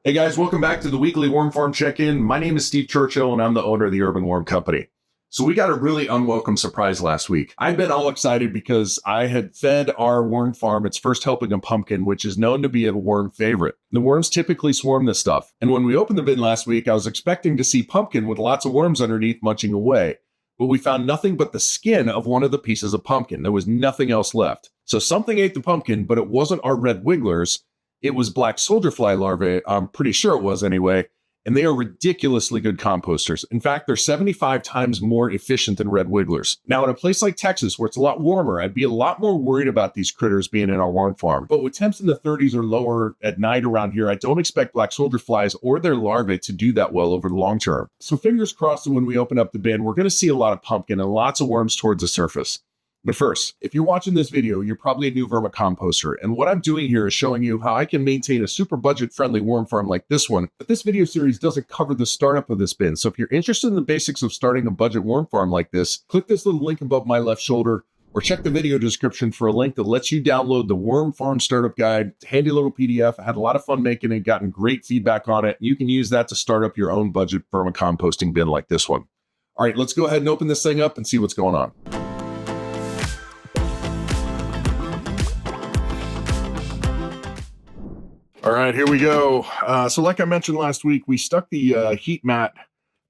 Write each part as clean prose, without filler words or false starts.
Hey guys, welcome back to the weekly Worm Farm Check-In. My name is Steve Churchill and I'm the owner of the Urban Worm Company. So we got a really unwelcome surprise last week. I've been all excited because I had fed our worm farm its first helping of pumpkin, which is known to be a worm favorite. The worms typically swarm this stuff. And when we opened the bin last week, I was expecting to see pumpkin with lots of worms underneath munching away. But we found nothing but the skin of one of the pieces of pumpkin. There was nothing else left. So something ate the pumpkin, but it wasn't our red wigglers. It was black soldier fly larvae, I'm pretty sure it was anyway, and they are ridiculously good composters. In fact, they're 75 times more efficient than red wigglers. Now, in a place like Texas, where it's a lot warmer, I'd be a lot more worried about these critters being in our worm farm. But with temps in the 30s or lower at night around here, I don't expect black soldier flies or their larvae to do that well over the long term. So fingers crossed that when we open up the bin, we're going to see a lot of pumpkin and lots of worms towards the surface. But first, if you're watching this video, you're probably a new vermicomposter, and what I'm doing here is showing you how I can maintain a super budget-friendly worm farm like this one, but this video series doesn't cover the startup of this bin, so if you're interested in the basics of starting a budget worm farm like this, click this little link above my left shoulder, or check the video description for a link that lets you download the Worm Farm Startup Guide. It's a handy little PDF. I had a lot of fun making it, gotten great feedback on it. You can use that to start up your own budget vermicomposting bin like this one. All right, let's go ahead and open this thing up and see what's going on. All right, here we go. So like I mentioned last week, we stuck the heat mat,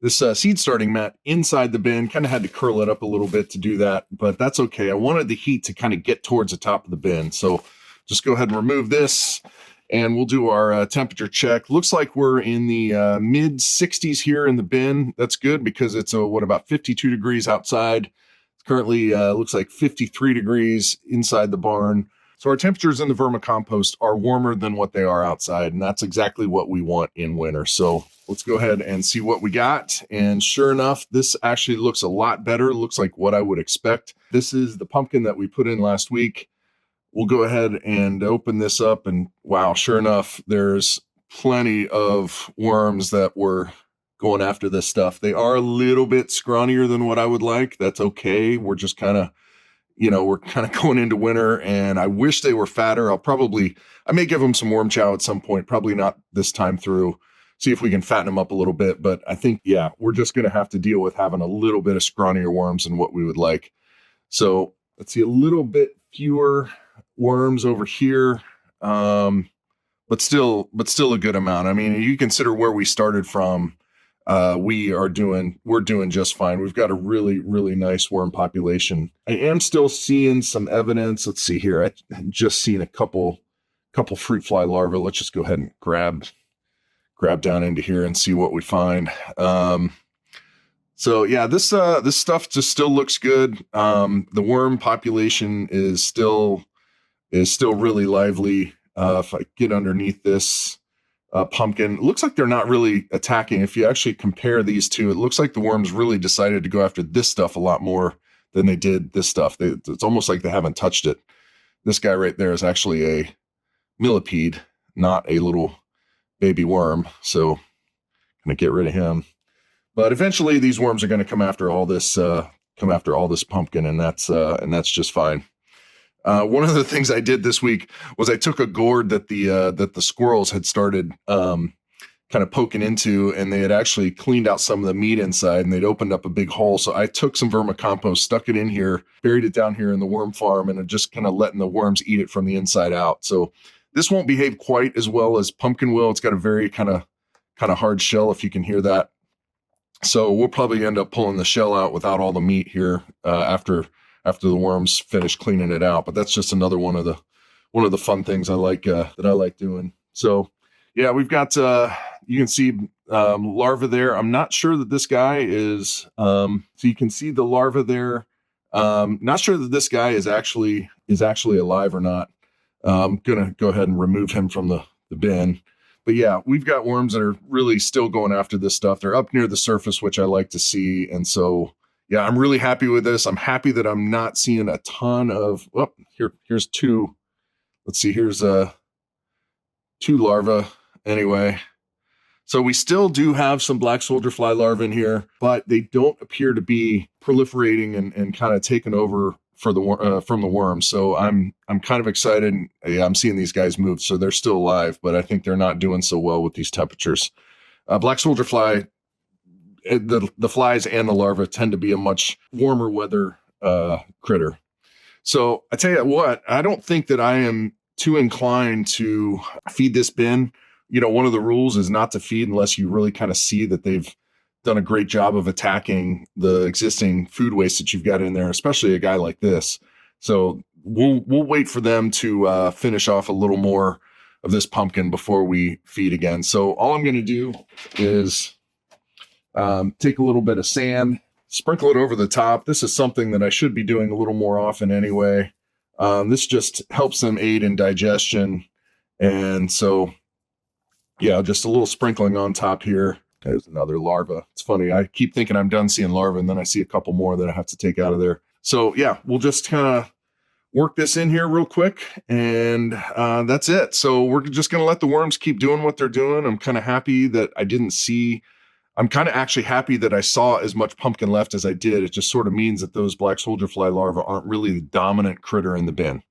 this seed starting mat, inside the bin. Kind of had to curl it up a little bit to do that, but that's okay. I wanted the heat to kind of get towards the top of the bin. So just go ahead and remove this, and we'll do our temperature check. Looks like we're in the mid 60s here in the bin. That's good because it's about 52 degrees outside. It's currently looks like 53 degrees inside the barn. So our temperatures in the vermicompost are warmer than what they are outside, and that's exactly what we want in winter. So let's go ahead and see what we got. And sure enough, this actually looks a lot better. It looks like what I would expect. This is the pumpkin that we put in last week. We'll go ahead and open this up, and wow, sure enough, there's plenty of worms that were going after this stuff. They are a little bit scrawnier than what I would like. That's okay. We're just kind of going into winter, and I wish they were fatter. I may give them some worm chow at some point, probably not this time through, see if we can fatten them up a little bit. But I think, yeah, we're just going to have to deal with having a little bit of scrawnier worms than what we would like. So let's see, a little bit fewer worms over here, but still a good amount. I mean, you consider where we started from. We're doing just fine. We've got a really, really nice worm population. I am still seeing some evidence. Let's see here. I just seen a couple fruit fly larvae. Let's just go ahead and grab down into here and see what we find. So yeah, this stuff just still looks good. The worm population is still really lively. If I get underneath this, pumpkin, it looks like they're not really attacking. If you actually compare these two, it looks like the worms really decided to go after this stuff a lot more than they did this stuff. It's almost like they haven't touched it. This guy right there is actually a millipede, not a little baby worm. So I'm gonna get rid of him. But eventually these worms are going to come after all this pumpkin, and that's just fine. One of the things I did this week was I took a gourd that the squirrels had started kind of poking into, and they had actually cleaned out some of the meat inside, and they'd opened up a big hole. So I took some vermicompost, stuck it in here, buried it down here in the worm farm, and just kind of letting the worms eat it from the inside out. So this won't behave quite as well as pumpkin will. It's got a very kind of hard shell, if you can hear that. So we'll probably end up pulling the shell out without all the meat here after the worms finish cleaning it out. But that's just another one of the fun things I like doing. So yeah, we've got you can see larvae there. I'm not sure that this guy is so you can see the larva there. Not sure that this guy is actually alive or not. I'm gonna go ahead and remove him from the bin. But yeah, we've got worms that are really still going after this stuff. They're up near the surface, which I like to see. And so yeah, I'm really happy with this. I'm happy that I'm not seeing a ton of, here's two. Let's see, here's two larvae anyway. So we still do have some black soldier fly larvae in here, but they don't appear to be proliferating and kind of taking over for the from the worms. So I'm kind of excited. Yeah, I'm seeing these guys move, so they're still alive, but I think they're not doing so well with these temperatures. Black soldier fly, the flies and the larvae tend to be a much warmer weather critter. So I tell you what, I don't think that I am too inclined to feed this bin. You know, one of the rules is not to feed unless you really kind of see that they've done a great job of attacking the existing food waste that you've got in there, especially a guy like this. So we'll wait for them to finish off a little more of this pumpkin before we feed again. So all I'm going to do is take a little bit of sand, sprinkle it over the top. This is something that I should be doing a little more often anyway. This just helps them aid in digestion. And so, yeah, just a little sprinkling on top here. There's another larva. It's funny. I keep thinking I'm done seeing larvae, and then I see a couple more that I have to take out of there. So yeah, we'll just kind of work this in here real quick, and that's it. So we're just going to let the worms keep doing what they're doing. I'm kind of happy that I'm kind of actually happy that I saw as much pumpkin left as I did. It just sort of means that those black soldier fly larvae aren't really the dominant critter in the bin.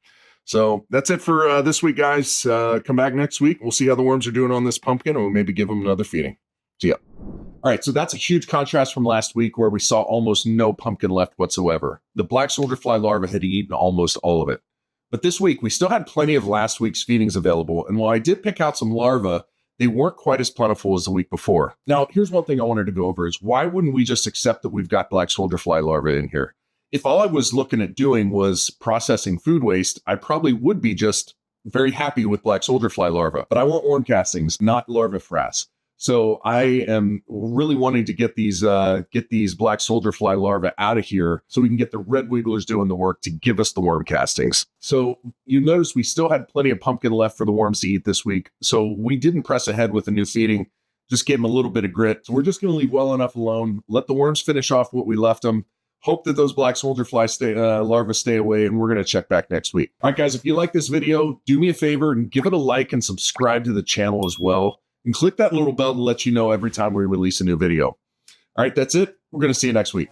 So that's it for this week, guys. Come back next week. We'll see how the worms are doing on this pumpkin, and we'll maybe give them another feeding. See ya. All right, so that's a huge contrast from last week where we saw almost no pumpkin left whatsoever. The black soldier fly larvae had eaten almost all of it. But this week, we still had plenty of last week's feedings available, and while I did pick out some larvae, they weren't quite as plentiful as the week before. Now, here's one thing I wanted to go over is why wouldn't we just accept that we've got black soldier fly larvae in here? If all I was looking at doing was processing food waste, I probably would be just very happy with black soldier fly larvae. But I want worm castings, not larvae frass. So I am really wanting to get these black soldier fly larvae out of here so we can get the red wigglers doing the work to give us the worm castings. So you notice we still had plenty of pumpkin left for the worms to eat this week. So we didn't press ahead with a new feeding, just gave them a little bit of grit. So we're just going to leave well enough alone, let the worms finish off what we left them, hope that those black soldier fly larvae stay away, and we're going to check back next week. All right, guys, if you like this video, do me a favor and give it a like and subscribe to the channel as well. And click that little bell to let you know every time we release a new video. All right, that's it. We're going to see you next week.